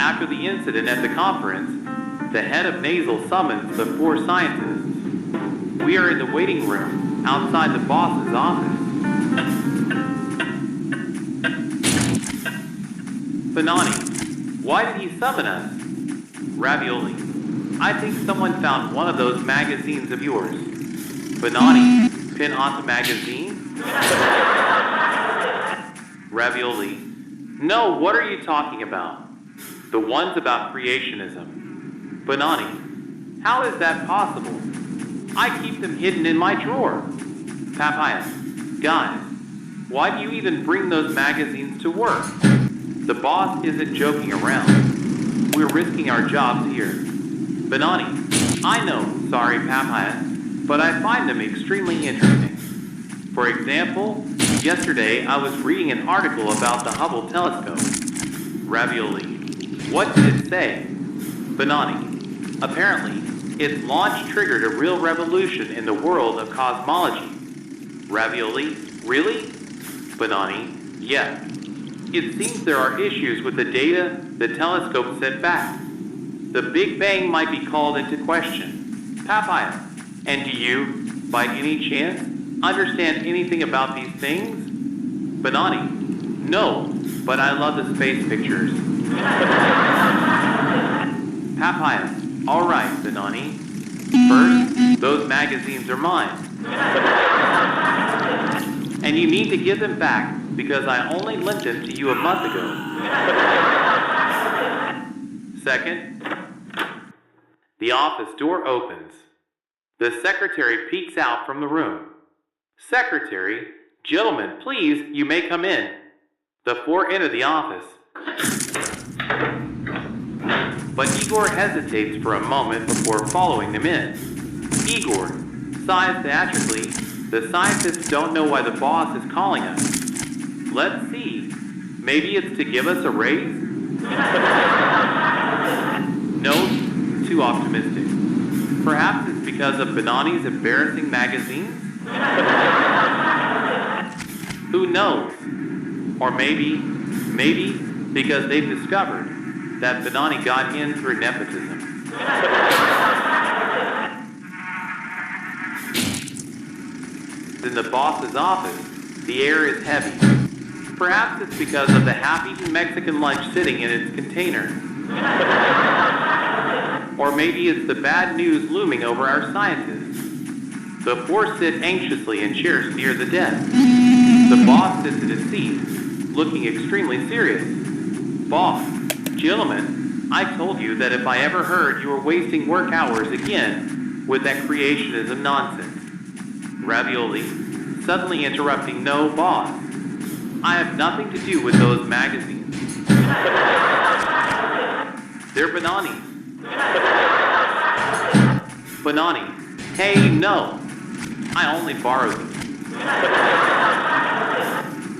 After the incident at the conference, the head of nasal summons the 4 scientists. We are in the waiting room outside the boss's office. Banani, why did he summon us? Ravioli, I think someone found one of those magazines of yours. Banani, pin on the magazine? Ravioli, no, what are you talking about? The ones about creationism. Banani, how is that possible? I keep them hidden in my drawer. Papaia, guys, why do you even bring those magazines to work? The boss isn't joking around. We're risking our jobs here. Banani, I know, sorry Papaia, but I find them extremely interesting. For example, yesterday I was reading an article about the Hubble telescope. Ravioli, what did it say? Banani, apparently, its launch triggered a real revolution in the world of cosmology. Ravioli, really? Banani, yeah. It seems there are issues with the data the telescope sent back. The Big Bang might be called into question. Papaia, and do you, by any chance, understand anything about these things? Banani, no, but I love the space pictures. Papaia, all right, Banani. First, those magazines are mine. And you need to give them back because I only lent them to you a month ago. Second, the office door opens. The secretary peeks out from the room. Secretary, gentlemen, please, you may come in. The 4 enter the office. But Igor hesitates for a moment before following them in. Igor sighs theatrically. The scientists don't know why the boss is calling us. Let's see. Maybe it's to give us a raise? No, too optimistic. Perhaps it's because of Banani's embarrassing magazines? Who knows? Or maybe because they've discovered that Banani got in through nepotism. In the boss's office, the air is heavy. Perhaps it's because of the half-eaten Mexican lunch sitting in its container. Or maybe it's the bad news looming over our scientists. The 4 sit anxiously in chairs near the desk. The boss sits in his seat, looking extremely serious. Boss, gentlemen, I told you that if I ever heard you were wasting work hours again with that creationism nonsense. Ravioli, suddenly interrupting, no, boss. I have nothing to do with those magazines. They're Banani's. Banani, hey, no. I only borrowed them.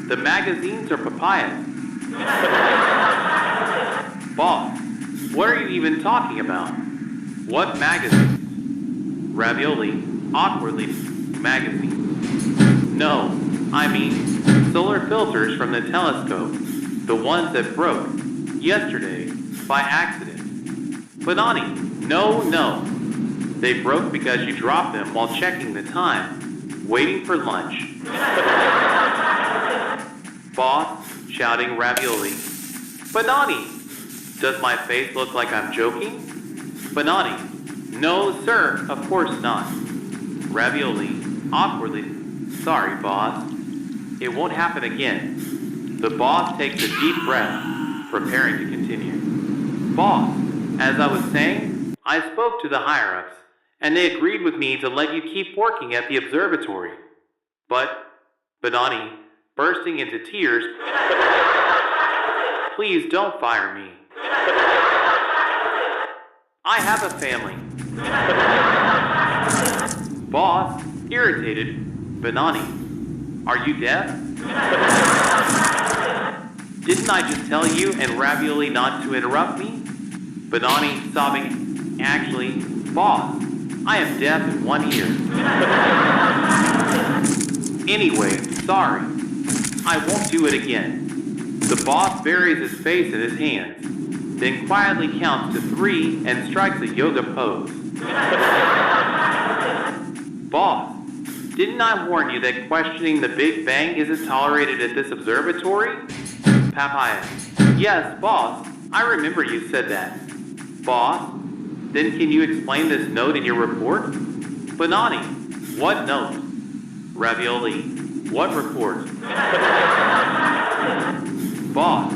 The magazines are Papaia's. Boss, what are you even talking about? What magazines? Ravioli, awkwardly, magazines. No, I mean solar filters from the telescope, the ones that broke yesterday by accident. Banani, no. They broke because you dropped them while checking the time, waiting for lunch. Boss, shouting Ravioli. Banani, does my face look like I'm joking? Banani, no sir, of course not. Ravioli, awkwardly, sorry boss. It won't happen again. The boss takes a deep breath, preparing to continue. Boss, as I was saying, I spoke to the higher-ups, and they agreed with me to let you keep working at the observatory. But, Banani, bursting into tears, please don't fire me. I have a family. Boss, irritated, Banani, are you deaf? Didn't I just tell you and Ravioli not to interrupt me? Banani, sobbing, actually, boss, I am deaf in one ear. Anyway, sorry. I won't do it again. The boss buries his face in his hands. then quietly counts to 3 and strikes a yoga pose. Boss, didn't I warn you that questioning the Big Bang isn't tolerated at this observatory? Papaia, yes, boss, I remember you said that. Boss, then can you explain this note in your report? Banani, what note? Ravioli, what report? Boss,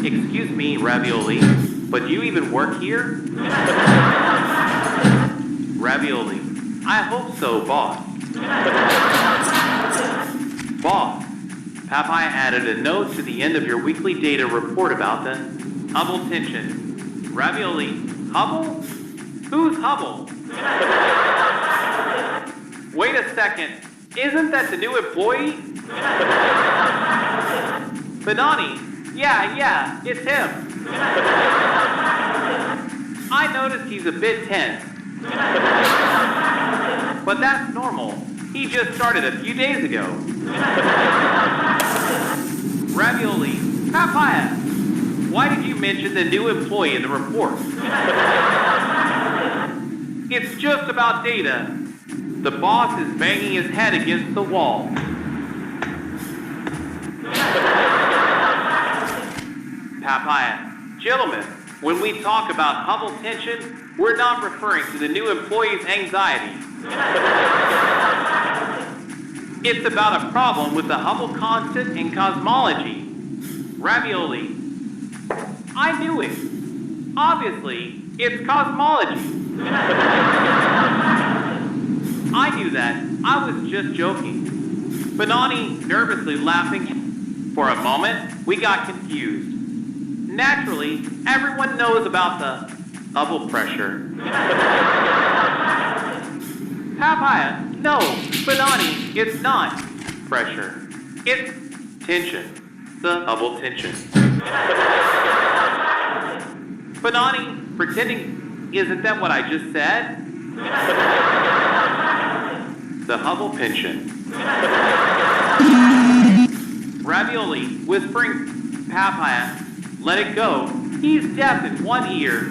excuse me, Ravioli, but do you even work here? Ravioli, I hope so, boss. Boss, Papaia added a note to the end of your weekly data report about the Hubble tension. Ravioli, Hubble? Who's Hubble? Wait a second, isn't that the new employee? Banani, yeah, it's him. I noticed he's a bit tense. But that's normal. He just started a few days ago. Ravioli, Papaia, why did you mention the new employee in the report? It's just about data. The boss is banging his head against the wall. Papaia, gentlemen, when we talk about Hubble tension, we're not referring to the new employee's anxiety. It's about a problem with the Hubble constant in cosmology. Ravioli, I knew it. Obviously, it's cosmology. I knew that. I was just joking. Banani nervously laughing. For a moment, we got confused. Naturally, everyone knows about the Hubble pressure. Papaia, no, Banani, it's not pressure. It's tension. The Hubble tension. Banani, pretending, isn't that what I just said? The Hubble tension. Ravioli, whispering, Papaia, let it go. He's deaf in one ear.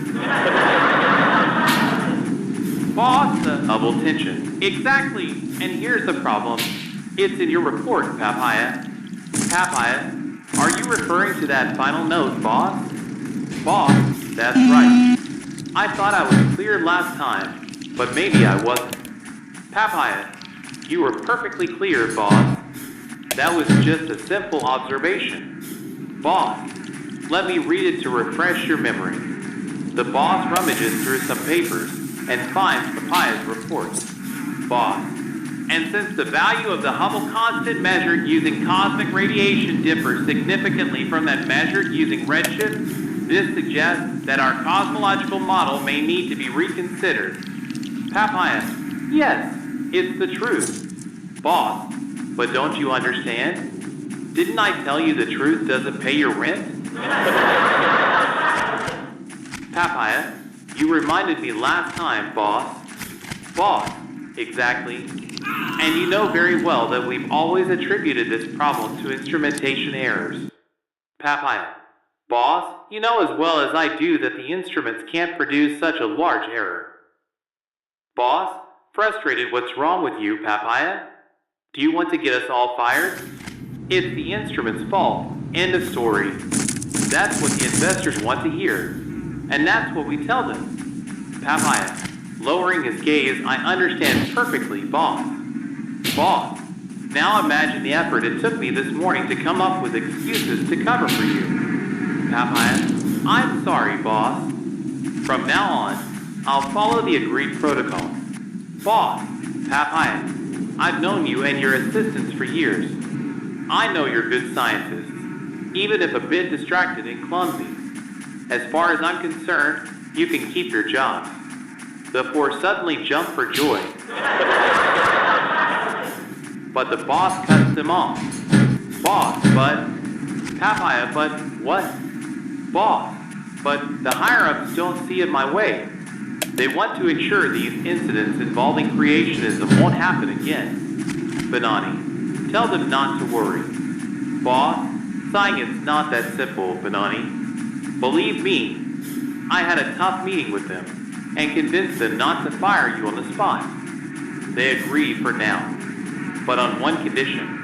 Boss, the Hubble tension. Exactly, and here's the problem. It's in your report, Papaia. Papaia, are you referring to that final note, boss? Boss, that's right. I thought I was clear last time, but maybe I wasn't. Papaia, you were perfectly clear, boss. That was just a simple observation. Boss, let me read it to refresh your memory. The boss rummages through some papers and finds Papaia's report. Boss, and since the value of the Hubble constant measured using cosmic radiation differs significantly from that measured using redshift, this suggests that our cosmological model may need to be reconsidered. Papaia, yes, it's the truth. Boss, but don't you understand? Didn't I tell you the truth doesn't pay your rent? Papaia, you reminded me last time, boss. Boss, exactly. And you know very well that we've always attributed this problem to instrumentation errors. Papaia, boss, you know as well as I do that the instruments can't produce such a large error. Boss, frustrated, what's wrong with you, Papaia? Do you want to get us all fired? It's the instrument's fault. End of story. That's what the investors want to hear. And that's what we tell them. Papaia, lowering his gaze, I understand perfectly, boss. Boss, now imagine the effort it took me this morning to come up with excuses to cover for you. Papaia, I'm sorry, boss. From now on, I'll follow the agreed protocol. Boss, Papaia, I've known you and your assistants for years. I know you're good scientists, even if a bit distracted and clumsy. As far as I'm concerned, you can keep your jobs. The four suddenly jump for joy. But the boss cuts them off. Boss, but... Papaia, but what? Boss, but the higher-ups don't see it my way. They want to ensure these incidents involving creationism won't happen again. Banani, tell them not to worry. Boss, science not that simple, Banani. Believe me, I had a tough meeting with them and convinced them not to fire you on the spot. They agreed for now, but on one condition.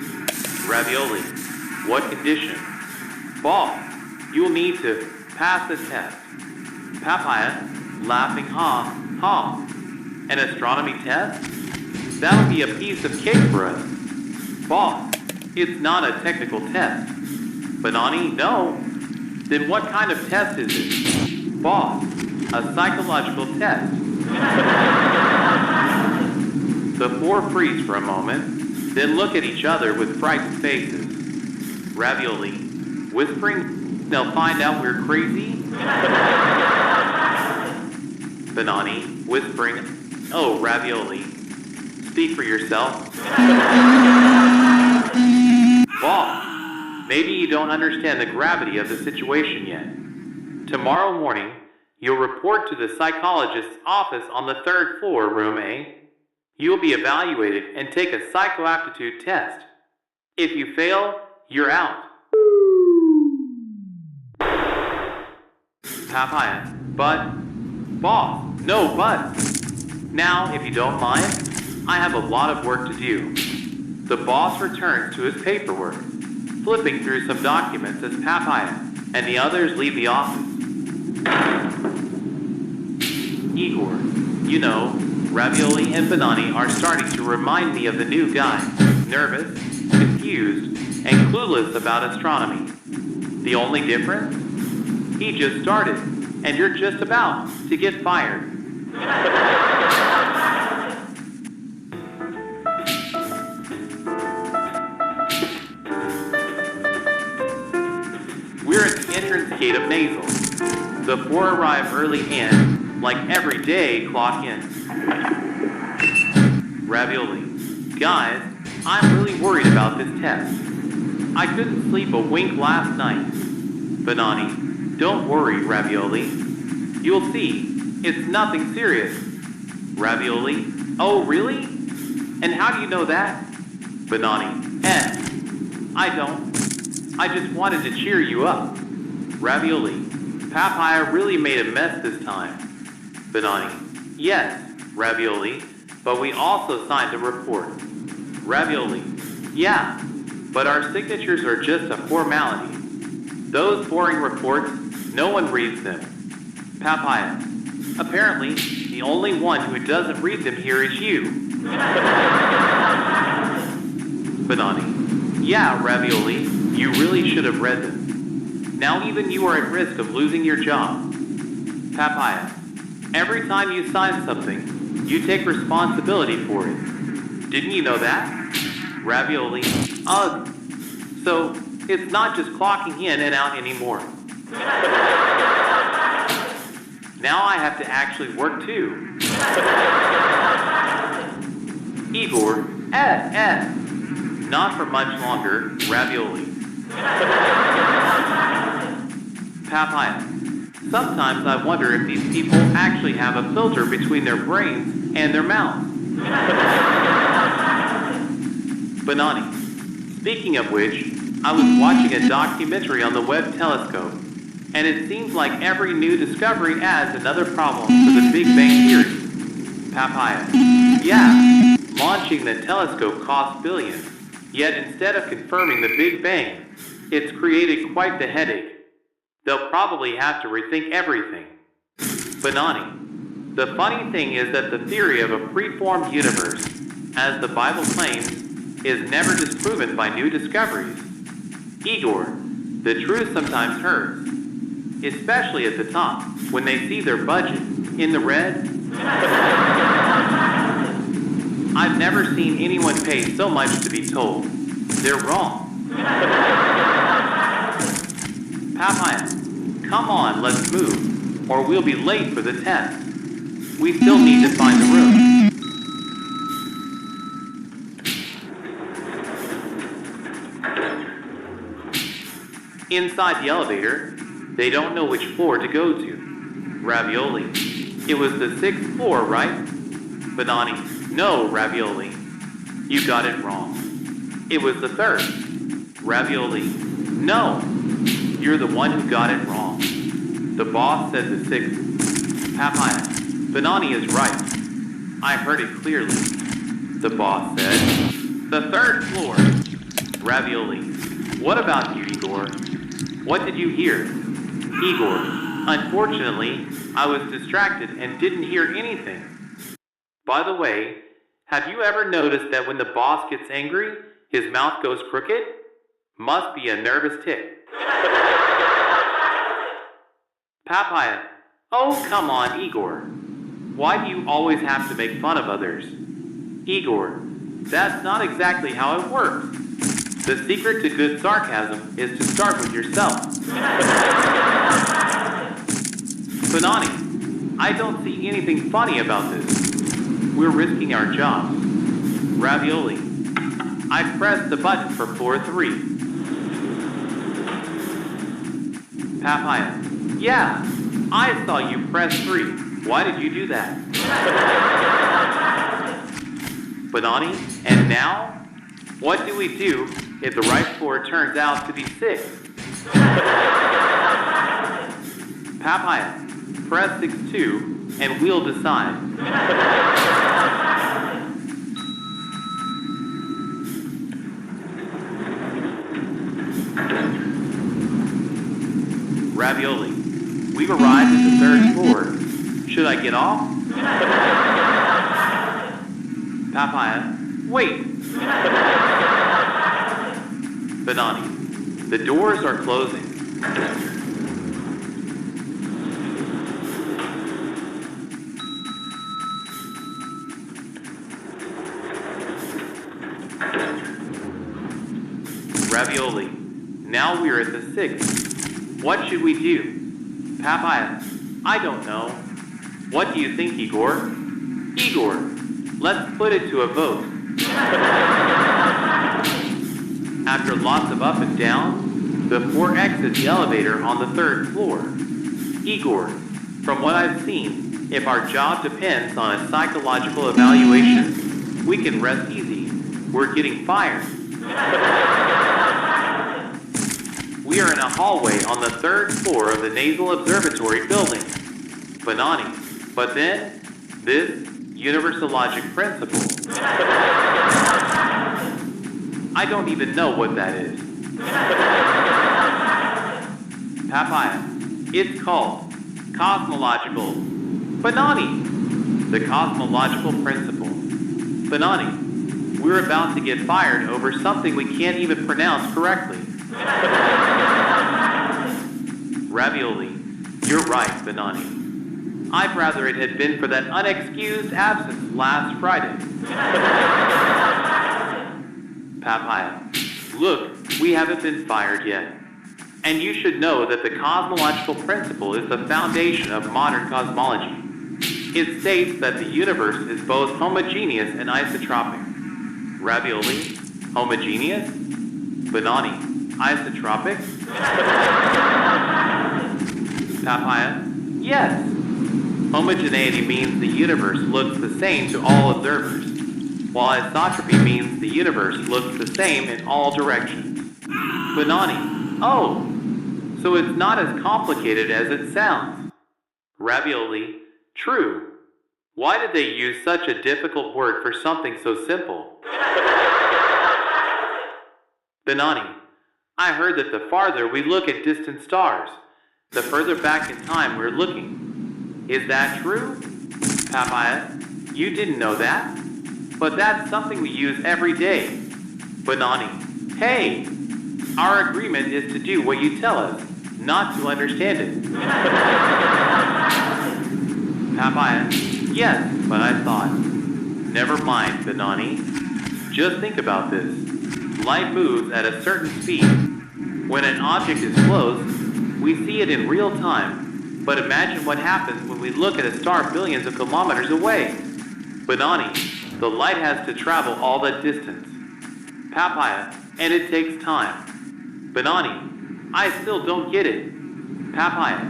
Ravioli, what condition? Boss, you will need to pass the test. Papaia, laughing ha, ha. An astronomy test? That would be a piece of cake for us. Boss, it's not a technical test. Banani, no. Then what kind of test is it? Boss, a psychological test. The four freeze for a moment, then look at each other with frightened faces. Ravioli, whispering, they'll find out we're crazy? Banani, whispering, oh, Ravioli, speak for yourself. Boss, maybe you don't understand the gravity of the situation yet. Tomorrow morning, you'll report to the psychologist's office on the 3rd floor, room A. You'll be evaluated and take a psychoaptitude test. If you fail, you're out. Papaia, but, boss, no buts. Now, if you don't mind, I have a lot of work to do. The boss returns to his paperwork, flipping through some documents as Papaia and the others leave the office. Igor, you know, Ravioli and Banani are starting to remind me of the new guy, nervous, confused, and clueless about astronomy. The only difference? He just started, and you're just about to get fired. We're at the entrance gate of Nasal. The four arrive early and, like every day, clock in. Ravioli, guys, I'm really worried about this test. I couldn't sleep a wink last night. Banani, don't worry, Ravioli. You'll see, it's nothing serious. Ravioli, oh really? And how do you know that? Banani, I don't. I just wanted to cheer you up. Ravioli, Papaia really made a mess this time. Banani, yes, Ravioli, but we also signed a report. Ravioli, yeah, but our signatures are just a formality. Those boring reports, no one reads them. Papaia, apparently, the only one who doesn't read them here is you. Banani, yeah, Ravioli, you really should have read them. Now even you are at risk of losing your job. Papaia, every time you sign something, you take responsibility for it. Didn't you know that? Ravioli, ugh. So, it's not just clocking in and out anymore. Now I have to actually work too. Igor, not for much longer, Ravioli. Papaia, sometimes I wonder if these people actually have a filter between their brains and their mouths. Banani, speaking of which, I was watching a documentary on the Webb telescope, and it seems like every new discovery adds another problem to the Big Bang theory. Papaia, yeah, launching the telescope costs billions, yet instead of confirming the Big Bang, it's created quite the headache. They'll probably have to rethink everything. Banani, the funny thing is that the theory of a preformed universe, as the Bible claims, is never disproven by new discoveries. Igor, the truth sometimes hurts, especially at the top, when they see their budget in the red. I've never seen anyone pay so much to be told they're wrong. Papaia, come on, let's move, or we'll be late for the test. We still need to find the room. Inside the elevator, they don't know which floor to go to. Ravioli, it was the 6th floor, right? Banani, no, Ravioli. You got it wrong. It was the 3rd. Ravioli, no. You're the one who got it wrong. The boss said the sixth. Papaia, Benani is right. I heard it clearly. The boss said, the third floor. Ravioli, what about you, Igor? What did you hear? Igor, unfortunately, I was distracted and didn't hear anything. By the way, have you ever noticed that when the boss gets angry, his mouth goes crooked? Must be a nervous tic. Papaia, oh come on, Igor. Why do you always have to make fun of others? Igor, that's not exactly how it works. The secret to good sarcasm is to start with yourself. Benani, I don't see anything funny about this. We're risking our jobs. Ravioli, I pressed the button for floor 3. Papaia, yeah, I saw you press 3. Why did you do that? Benani, and now? What do we do if the right floor turns out to be 6? Papaia, press 6 too, and we'll decide. Ravioli, we've arrived at the 3rd floor. Should I get off? Papaia, wait. Benani, the doors are closing. Ravioli, now we're at the 6th. What should we do? Papaia, I don't know. What do you think, Igor? Igor, let's put it to a vote. After lots of up and down, the 4 exits the elevator on the 3rd floor. Igor, from what I've seen, if our job depends on a psychological evaluation, we can rest easy. We're getting fired. We are in a hallway on the 3rd floor of the Nasal Observatory building. Benani, but then, this universal logic principle. I don't even know what that is. Papaia, it's called cosmological. Benani, the cosmological principle. Benani, we're about to get fired over something we can't even pronounce correctly. Ravioli, you're right, Benani. I'd rather it had been for that unexcused absence last Friday. Papaia, look, we haven't been fired yet. And you should know that the cosmological principle is the foundation of modern cosmology. It states that the universe is both homogeneous and isotropic. Ravioli, homogeneous? Benani, isotropic? Papaia, yes. Homogeneity means the universe looks the same to all observers, while isotropy means the universe looks the same in all directions. Benani, oh, so it's not as complicated as it sounds. Ravioli, true. Why did they use such a difficult word for something so simple? Benani, I heard that the farther we look at distant stars, the further back in time we're looking. Is that true? Papaia, you didn't know that? But that's something we use every day. Benani, hey, our agreement is to do what you tell us, not to understand it. Papaia, yes, but I thought. Never mind, Benani. Just think about this. Light moves at a certain speed. When an object is close, we see it in real time. But imagine what happens when we look at a star billions of kilometers away. Benani, the light has to travel all that distance. Papaia, and it takes time. Benani, I still don't get it. Papaia,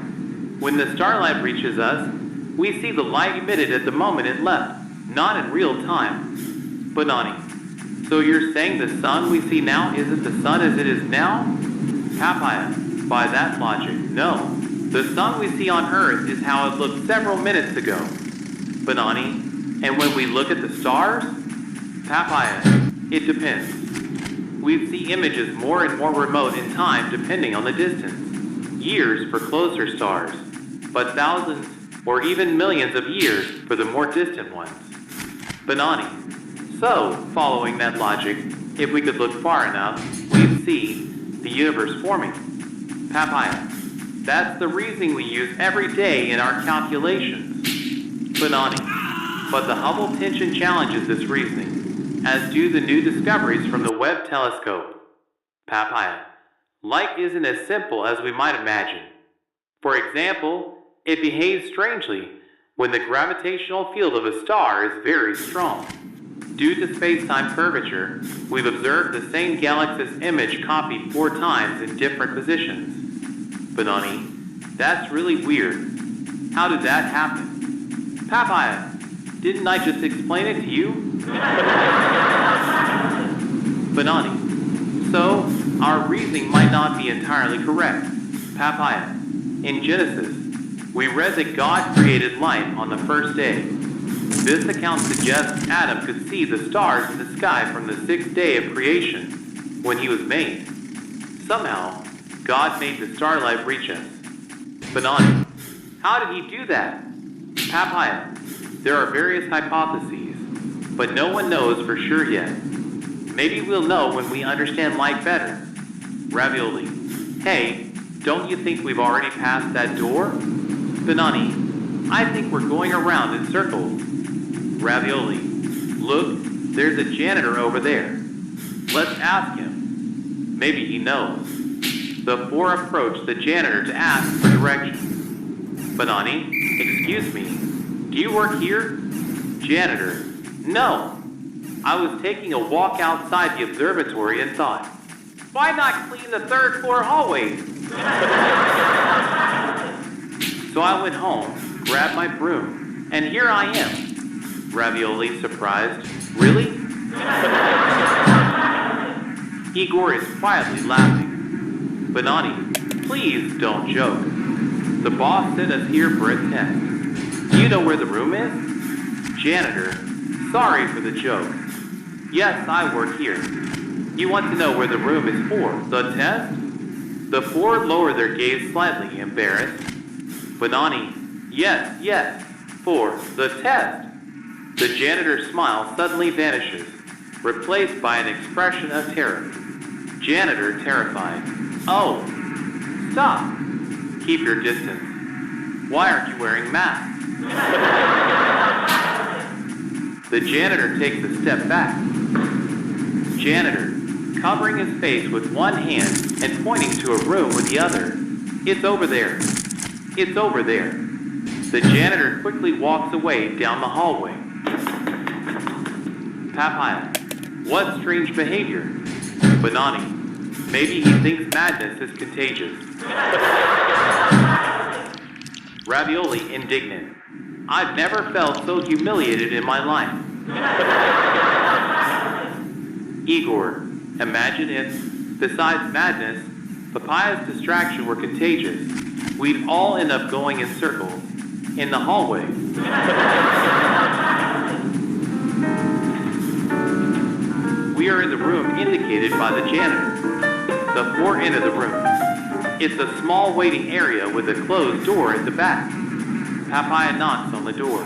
when the starlight reaches us, we see the light emitted at the moment it left, not in real time. Benani, so you're saying the sun we see now isn't the sun as it is now? Papaia, by that logic, no. The sun we see on Earth is how it looked several minutes ago. Banani, and when we look at the stars? Papaia, it depends. We see images more and more remote in time depending on the distance. Years for closer stars, but thousands or even millions of years for the more distant ones. Banani. So, following that logic, if we could look far enough, we'd see the universe forming. Papaia. That's the reasoning we use every day in our calculations. Banani. But the Hubble tension challenges this reasoning, as do the new discoveries from the Webb telescope. Papaia. Light isn't as simple as we might imagine. For example, it behaves strangely when the gravitational field of a star is very strong. Due to space-time curvature, we've observed the same galaxy's image copied 4 times in different positions. Banani, that's really weird. How did that happen? Papaia, didn't I just explain it to you? Banani, so our reasoning might not be entirely correct. Papaia, in Genesis, we read that God created light on the first day. This account suggests Adam could see the stars in the sky from the 6th day of creation, when he was made. Somehow, God made the starlight reach us. Banani, how did he do that? Papaia, there are various hypotheses, but no one knows for sure yet. Maybe we'll know when we understand light better. Ravioli, hey, don't you think we've already passed that door? Banani, I think we're going around in circles. Ravioli, look, there's a janitor over there. Let's ask him. Maybe he knows. The 4 approach the janitor to ask for directions. Banani, excuse me, do you work here? Janitor, no. I was taking a walk outside the observatory and thought, why not clean the 3rd floor hallways? So I went home, grabbed my broom, and here I am. Ravioli, surprised. Really? Igor is quietly laughing. Banani, please don't joke. The boss sent us here for a test. Do you know where the room is? Janitor, sorry for the joke. Yes, I work here. You want to know where the room is for, the test? The 4 lower their gaze slightly, embarrassed. Banani, yes, for the test. The janitor's smile suddenly vanishes, replaced by an expression of terror. Janitor, terrified. Oh, stop. Keep your distance. Why aren't you wearing masks? The janitor takes a step back. Janitor, covering his face with one hand and pointing to a room with the other. It's over there. It's over there. The janitor quickly walks away down the hallway. Papaia, what strange behavior? Banani, maybe he thinks madness is contagious. Ravioli, indignant. I've never felt so humiliated in my life. Igor, imagine if, besides madness, Papaya's distraction were contagious. We'd all end up going in circles, in the hallway. We are in the room indicated by the janitor. The 4 enter the room. It's a small waiting area with a closed door at the back. Papaia knocks on the door.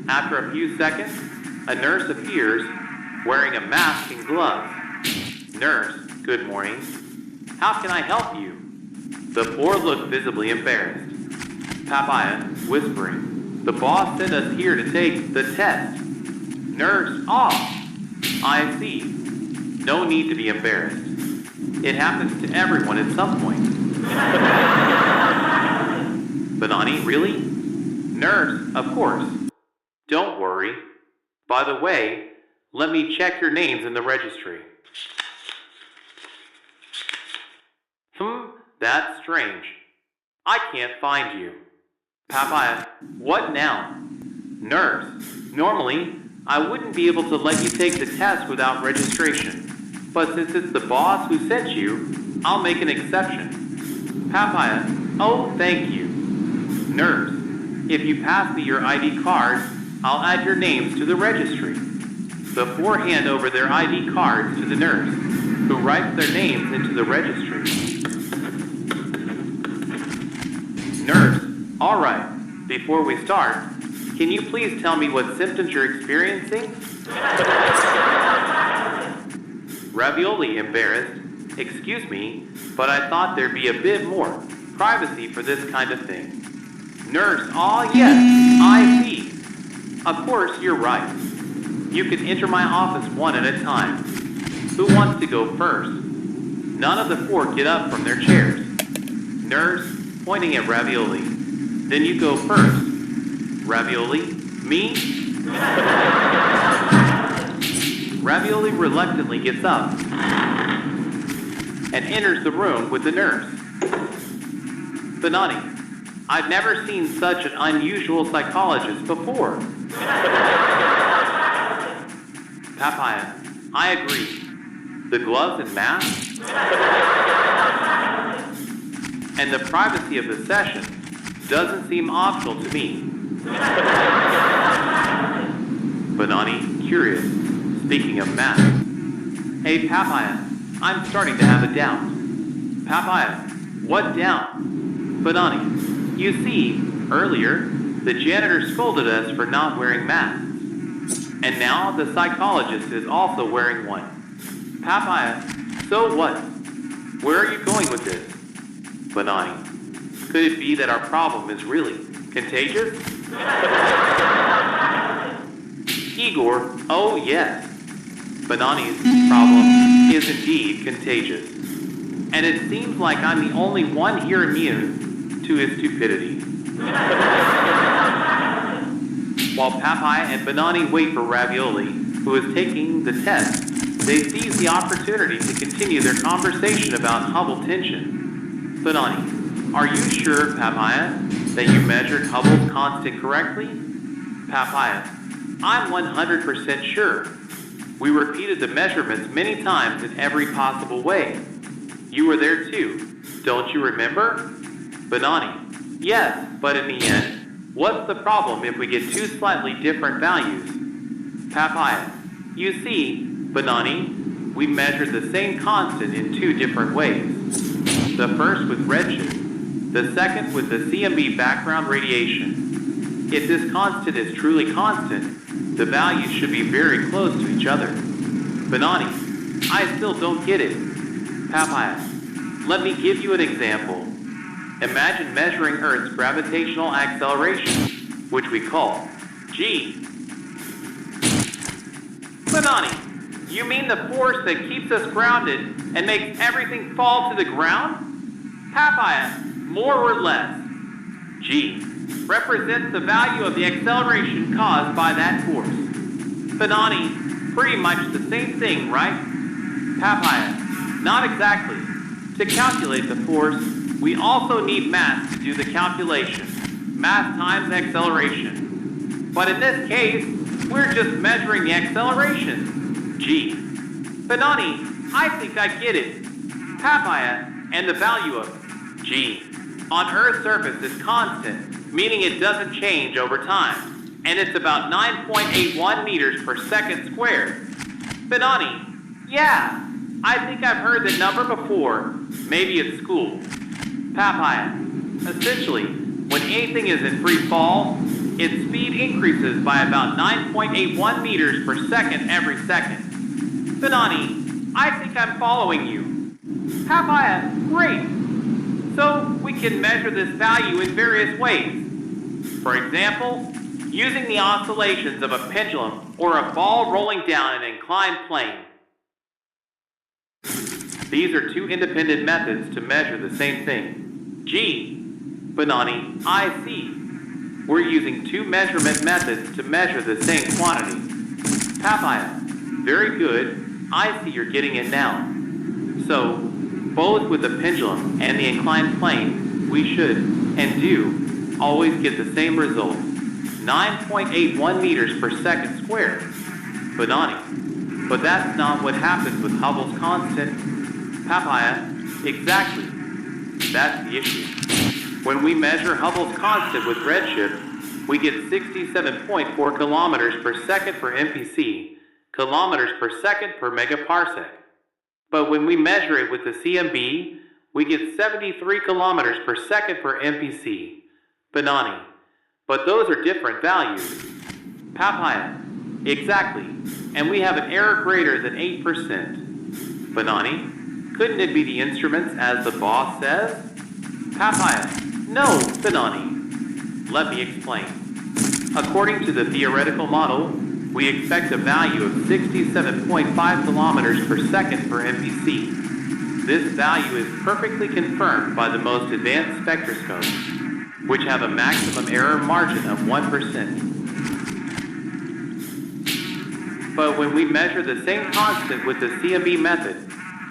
After a few seconds, a nurse appears wearing a mask and gloves. Nurse, good morning. How can I help you? The 4 look visibly embarrassed. Papaia, whispering, the boss sent us here to take the test. Nurse, off. I see. No need to be embarrassed. It happens to everyone at some point. Banani, really? Nurse, of course. Don't worry. By the way, let me check your names in the registry. That's strange. I can't find you. Papaia, what now? Nurse, normally, I wouldn't be able to let you take the test without registration. But since it's the boss who sent you, I'll make an exception. Papaia, Oh, thank you. Nurse, if you pass me your ID cards, I'll add your names to the registry. The 4 hand over their ID cards to the nurse, who writes their names into the registry. Nurse, all right. Before we start, can you please tell me what symptoms you're experiencing? Ravioli, embarrassed. Excuse me, but I thought there'd be a bit more privacy for this kind of thing. Nurse, oh yes, I see. Of course, you're right. You can enter my office one at a time. Who wants to go first? None of the 4 get up from their chairs. Nurse, pointing at Ravioli. Then you go first. Ravioli, me? Ravioli reluctantly gets up and enters the room with the nurse. Benani, I've never seen such an unusual psychologist before. Papaia, I agree. The gloves and mask? And the privacy of the session doesn't seem optional to me. Benani, curious, speaking of masks. Hey, Papaia, I'm starting to have a doubt. Papaia, what doubt? Benani, you see, earlier, the janitor scolded us for not wearing masks. And now the psychologist is also wearing one. Papaia, so what? Where are you going with this? Benani, could it be that our problem is really contagious? Igor, oh yes. Benani's problem is indeed contagious. And it seems like I'm the only one here immune to his stupidity. While Papaia and Benani wait for Ravioli, who is taking the test, they seize the opportunity to continue their conversation about Hubble tension. Benani, are you sure, Papaia, that you measured Hubble's constant correctly? Papaia, I'm 100% sure. We repeated the measurements many times in every possible way. You were there too, don't you remember? Benani, yes, but in the end, what's the problem if we get 2 slightly different values? Papaia, you see, Benani, we measured the same constant in 2 different ways. The first with redshift, the second with the CMB background radiation. If this constant is truly constant, the values should be very close to each other. Benani, I still don't get it. Papaia, let me give you an example. Imagine measuring Earth's gravitational acceleration, which we call G. Benani, you mean the force that keeps us grounded and makes everything fall to the ground? Papaia, more or less. G represents the value of the acceleration caused by that force. Benani, pretty much the same thing, right? Papaia, not exactly. To calculate the force, we also need mass to do the calculation. Mass times acceleration. But in this case, we're just measuring the acceleration, G. Benani, I think I get it. Papaia and the value of G on Earth's surface is constant, meaning it doesn't change over time, and it's about 9.81 meters per second squared. Benani, yeah, I think I've heard the number before, maybe at school. Papaia, essentially, when anything is in free fall, its speed increases by about 9.81 meters per second every second. Benani, I think I'm following you. Papaia, great! So we can measure this value in various ways. For example, using the oscillations of a pendulum or a ball rolling down an inclined plane. These are 2 independent methods to measure the same thing. G. Benani, I see. We're using 2 measurement methods to measure the same quantity. Papaia, very good. I see you're getting it now. So, both with the pendulum and the inclined plane, we should, and do, always get the same result. 9.81 meters per second squared. Benani, but that's not what happens with Hubble's constant. Papaia, exactly. That's the issue. When we measure Hubble's constant with redshift, we get 67.4 kilometers per second per MPC, kilometers per second per megaparsec. But when we measure it with the CMB, we get 73 kilometers per second per MPC. Banani. But those are different values. Papaia. Exactly. And we have an error greater than 8%. Banani. Couldn't it be the instruments as the boss says? Papaia. No, Banani. Let me explain. According to the theoretical model, we expect a value of 67.5 kilometers per second per MPC. This value is perfectly confirmed by the most advanced spectroscopes, which have a maximum error margin of 1%. But when we measure the same constant with the CMB method,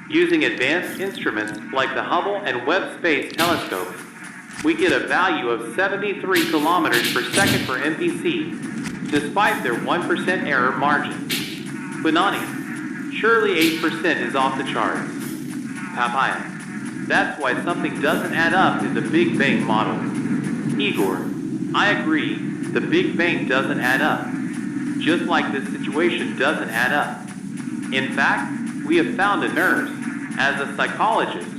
using advanced instruments like the Hubble and Webb Space Telescopes, we get a value of 73 kilometers per second per MPC, despite their 1% error margin. Banani, surely 8% is off the charts. Papaia, that's why something doesn't add up in the Big Bang model. Igor, I agree, the Big Bang doesn't add up, just like this situation doesn't add up. In fact, we have found a nurse, as a psychologist.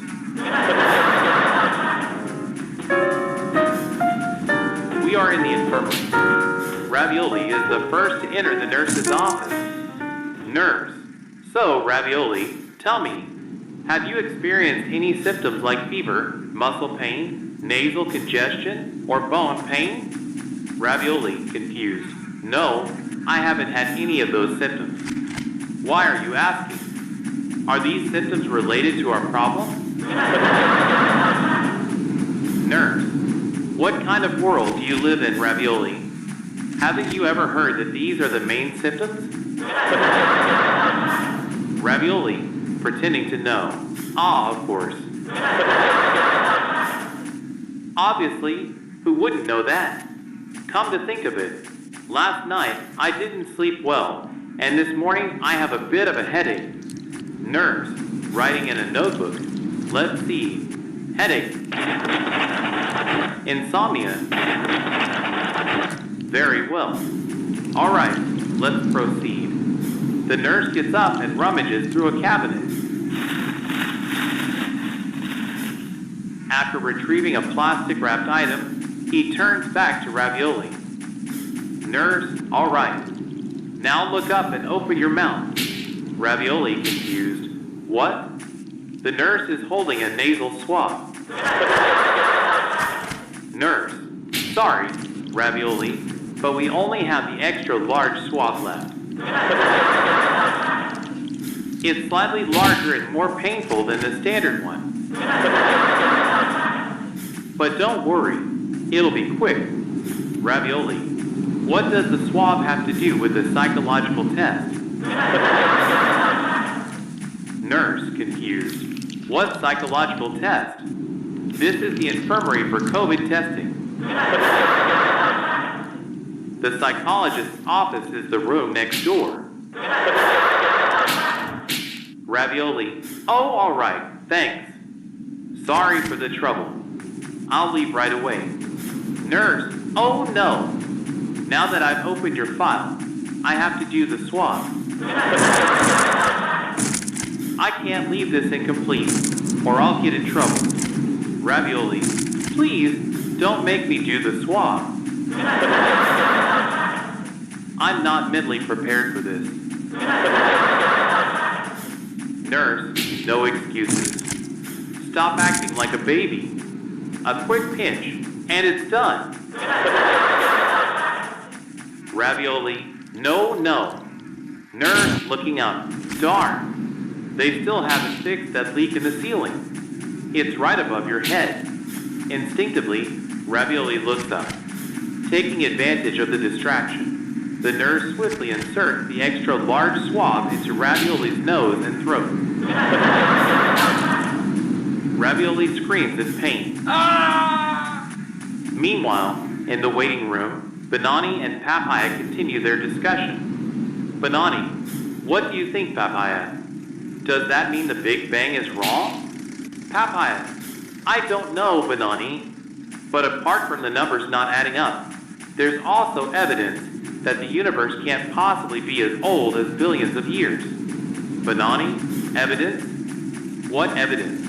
We are in the infirmary. Ravioli is the first to enter the nurse's office. Nurse. So, Ravioli, tell me, have you experienced any symptoms like fever, muscle pain, nasal congestion, or bone pain? Ravioli, confused. No, I haven't had any of those symptoms. Why are you asking? Are these symptoms related to our problem? Nurse. What kind of world do you live in, Ravioli? Haven't you ever heard that these are the main symptoms? Ravioli, pretending to know. Ah, of course. Obviously, who wouldn't know that? Come to think of it, last night I didn't sleep well, and this morning I have a bit of a headache. Nurse, writing in a notebook. Let's see. Headache. Insomnia. Very well. All right, let's proceed. The nurse gets up and rummages through a cabinet. After retrieving a plastic-wrapped item, he turns back to Ravioli. Nurse, all right. Now look up and open your mouth. Ravioli, confused. What? The nurse is holding a nasal swab. Nurse, sorry, Ravioli, but we only have the extra large swab left. It's slightly larger and more painful than the standard one. But don't worry, it'll be quick. Ravioli, what does the swab have to do with the psychological test? Nurse, confused. What psychological test? This is the infirmary for COVID testing. The psychologist's office is the room next door. Ravioli, oh, all right, thanks. Sorry for the trouble. I'll leave right away. Nurse, oh no. Now that I've opened your file, I have to do the swab. I can't leave this incomplete, or I'll get in trouble. Ravioli, please don't make me do the swab. I'm not mentally prepared for this. Nurse, no excuses. Stop acting like a baby. A quick pinch, and it's done. Ravioli, no. Nurse, looking up. Darn. They still haven't fixed that leak in the ceiling. It's right above your head. Instinctively, Ravioli looks up. Taking advantage of the distraction, the nurse swiftly inserts the extra large swab into Ravioli's nose and throat. Ravioli screams in pain. Ah! Meanwhile, in the waiting room, Banani and Papaia continue their discussion. Banani, what do you think, Papaia? Does that mean the Big Bang is wrong? Papaia, I don't know, Banani. But apart from the numbers not adding up, there's also evidence that the universe can't possibly be as old as billions of years. Banani, evidence? What evidence?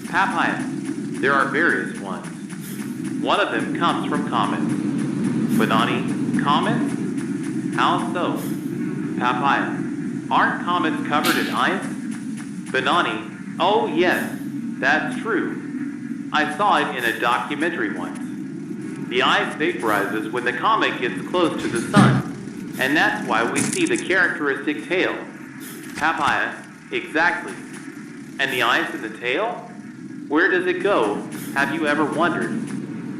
Papaia, there are various ones. One of them comes from comets. Banani, comets? How so? Papaia, aren't comets covered in ice? Banani, oh yes, that's true. I saw it in a documentary once. The ice vaporizes when the comet gets close to the sun, and that's why we see the characteristic tail. Papaia, exactly. And the ice in the tail? Where does it go? Have you ever wondered?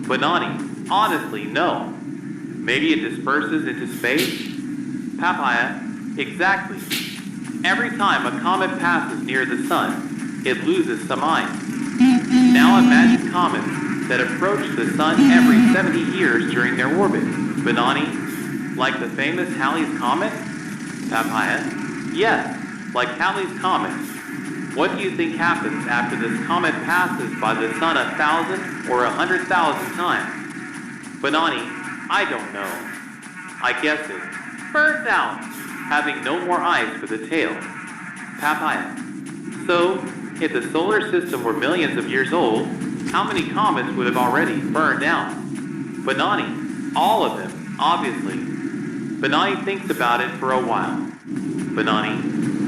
Banani, honestly, no. Maybe it disperses into space? Papaia, exactly. Every time a comet passes near the sun, it loses some ice. Now imagine comets that approach the sun every 70 years during their orbit. Banani, like the famous Halley's Comet? Papaia, yes, like Halley's Comet. What do you think happens after this comet passes by the sun 1,000 or 100,000 times? Banani, I don't know. I guess it burns out, having no more ice for the tail. Papaia, so if the solar system were millions of years old, how many comets would have already burned out? Banani, all of them, obviously. Banani thinks about it for a while. Banani,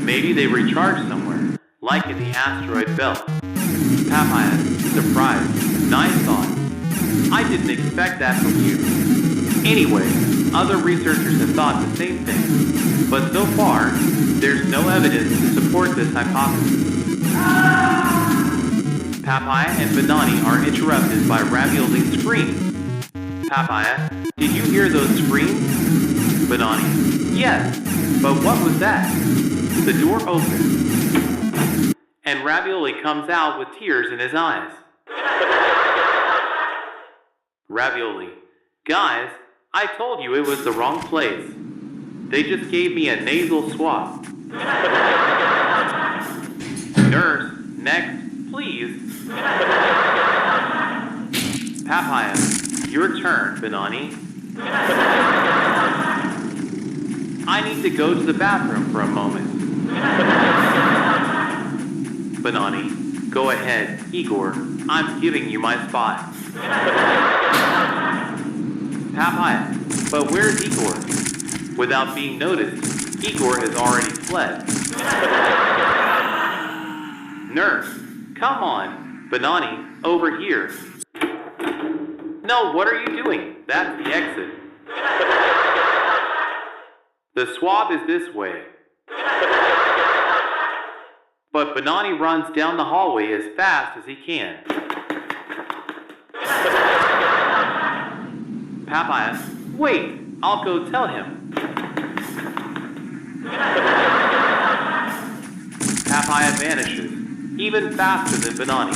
maybe they recharge somewhere, like in the asteroid belt. Papaia, surprised. Nice thought. I didn't expect that from you. Anyway, other researchers have thought the same thing, but so far, there's no evidence to support this hypothesis. Papaia and Banani are interrupted by Ravioli's screams. Papaia, did you hear those screams? Banani, yes, but what was that? The door opens, and Ravioli comes out with tears in his eyes. Ravioli, guys, I told you it was the wrong place. They just gave me a nasal swab. Nurse, next, please. Papaia, your turn, Banani. I need to go to the bathroom for a moment. Banani, go ahead, Igor. I'm giving you my spot. Papaia, but where's Igor? Without being noticed, Igor has already fled. Nurse, come on. Banani, over here. No, what are you doing? That's the exit. The swab is this way. But Banani runs down the hallway as fast as he can. Papaia, wait, I'll go tell him. Papaia vanishes, even faster than Banani.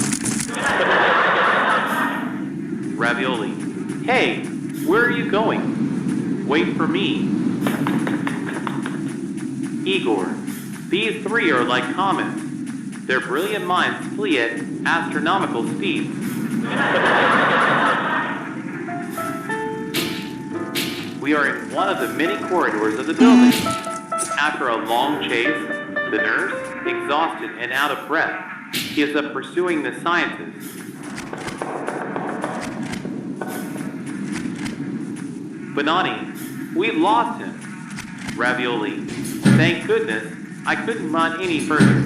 Ravioli, hey, where are you going? Wait for me. Igor, these three are like comets. Their brilliant minds flee at astronomical speeds. We are in one of the many corridors of the building. After a long chase, the nurse, exhausted and out of breath, gives up pursuing the scientists. Banani, we've lost him. Ravioli, thank goodness, I couldn't run any further.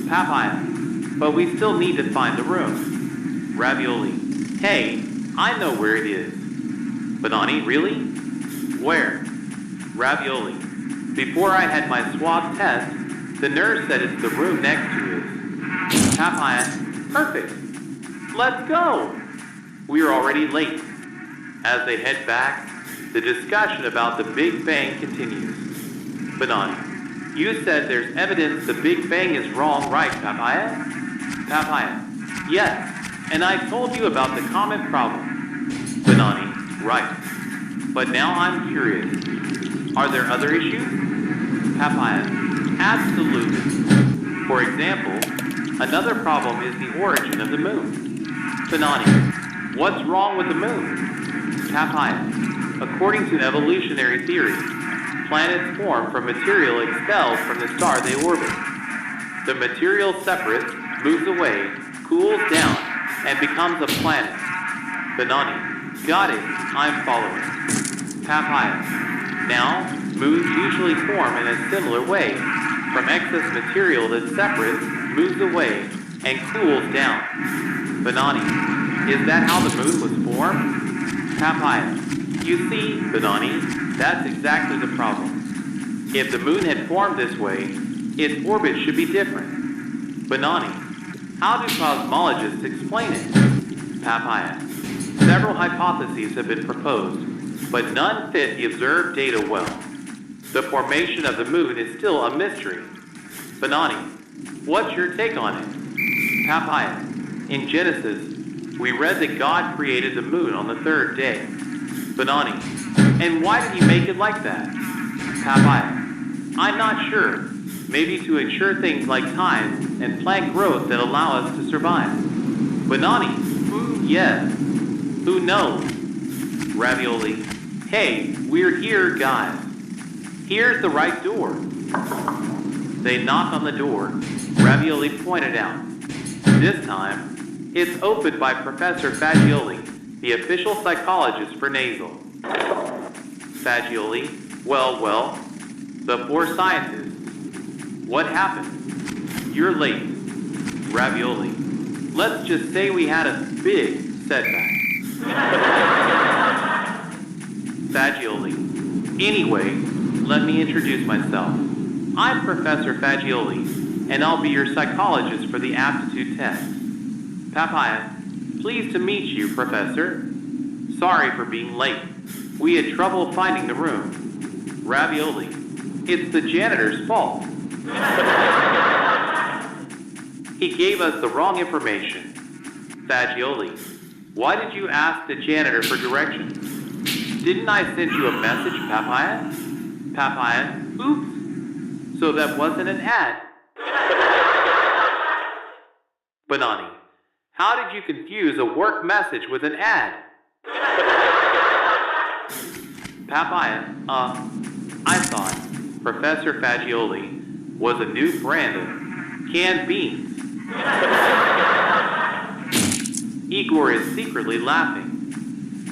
Papaia, but we still need to find the room. Ravioli, hey, I know where it is. Banani, really? Where? Ravioli, before I had my swab test, the nurse said it's the room next to his. Papaia, perfect. Let's go. We are already late. As they head back, the discussion about the Big Bang continues. Banani, you said there's evidence the Big Bang is wrong, right, Papaia? Papaia, yes, and I told you about the comet problem. Banani, right. But now I'm curious. Are there other issues? Papaia, absolutely. For example, Another problem is the origin of the moon. Benani, what's wrong with the moon? Papaia, according to evolutionary theory, planets form from material expelled from the star they orbit. The material separates, moves away, cools down, and becomes a planet. Benani, got it, I'm following. Papaia, now, moons usually form in a similar way, from excess material that separates, moves away, and cools down. Benani, is that how the moon was formed? Papaia, you see, Benani, that's exactly the problem. If the moon had formed this way, its orbit should be different. Benani, how do cosmologists explain it? Papaia, several hypotheses have been proposed, but none fit the observed data well. The formation of the moon is still a mystery. Benani, what's your take on it? Papaia, in Genesis, we read that God created the moon on the third day. Benani, and why did he make it like that? Papaia, I'm not sure. Maybe to ensure things like time and plant growth that allow us to survive. Benani, yes. Who knows? Ravioli, hey, we're here, guys. Here's the right door. They knock on the door. Ravioli pointed out. This time, it's opened by Professor Fagioli, the official psychologist for Nasal. Fagioli, well, the poor scientist. What happened? You're late. Ravioli, let's just say we had a big setback. Fagioli, anyway, let me introduce myself. I'm Professor Fagioli, and I'll be your psychologist for the aptitude test. Papaia, pleased to meet you, Professor. Sorry for being late. We had trouble finding the room. Ravioli, it's the janitor's fault. He gave us the wrong information. Fagioli, why did you ask the janitor for directions? Didn't I send you a message, Papaia? Papaia, oops. So that wasn't an ad. Benani, how did you confuse a work message with an ad? Papaia, I thought Professor Fagioli was a new brand of canned beans. Igor is secretly laughing.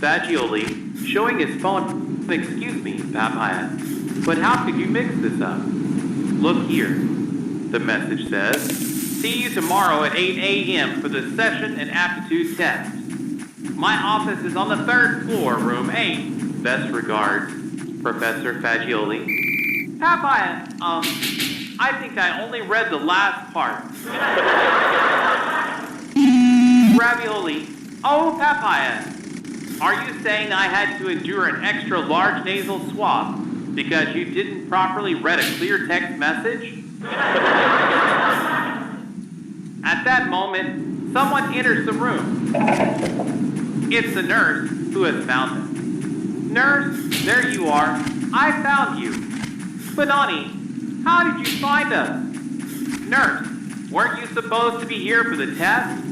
Fagioli, showing his phone, excuse me, Papaia, but how could you mix this up? Look here, the message says, see you tomorrow at 8 a.m. for the session and aptitude test. My office is on the 3rd floor, room 8. Best regards, Professor Fagioli. Papaia, I think I only read the last part. Ravioli, oh, Papaia, are you saying I had to endure an extra large nasal swab because you didn't properly read a clear text message? At that moment, someone enters the room. It's the nurse who has found them. Nurse, there you are. I found you. Benani, how did you find us? Nurse, weren't you supposed to be here for the test?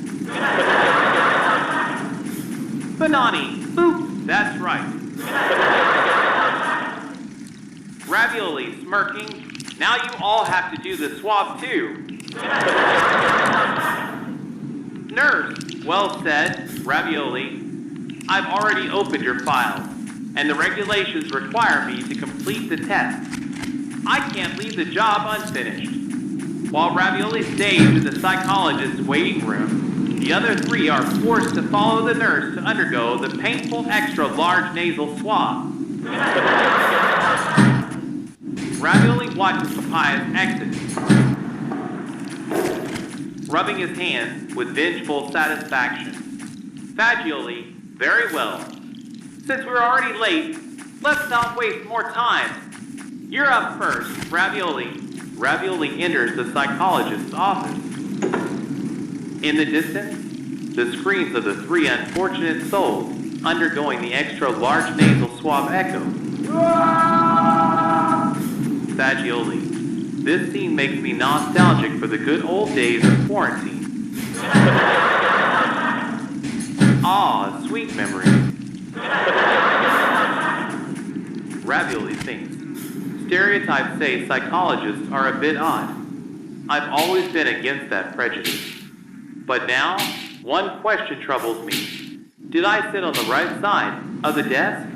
Benani, oops, that's right. Ravioli, smirking, now you all have to do the swab too. Nurse, well said, Ravioli. I've already opened your file, and the regulations require me to complete the test. I can't leave the job unfinished. While Ravioli stays in the psychologist's waiting room, the other 3 are forced to follow the nurse to undergo the painful extra large nasal swab. Ravioli watches Papaia's exit, rubbing his hands with vengeful satisfaction. Fagioli, very well. Since we're already late, let's not waste more time. You're up first, Ravioli. Ravioli enters the psychologist's office. In the distance, the screams of the 3 unfortunate souls undergoing the extra large nasal swab echo. Fagioli, This scene makes me nostalgic for the good old days of quarantine. Ah, sweet memories. Ravioli thinks. Stereotypes say psychologists are a bit odd. I've always been against that prejudice. But now, one question troubles me. Did I sit on the right side of the desk?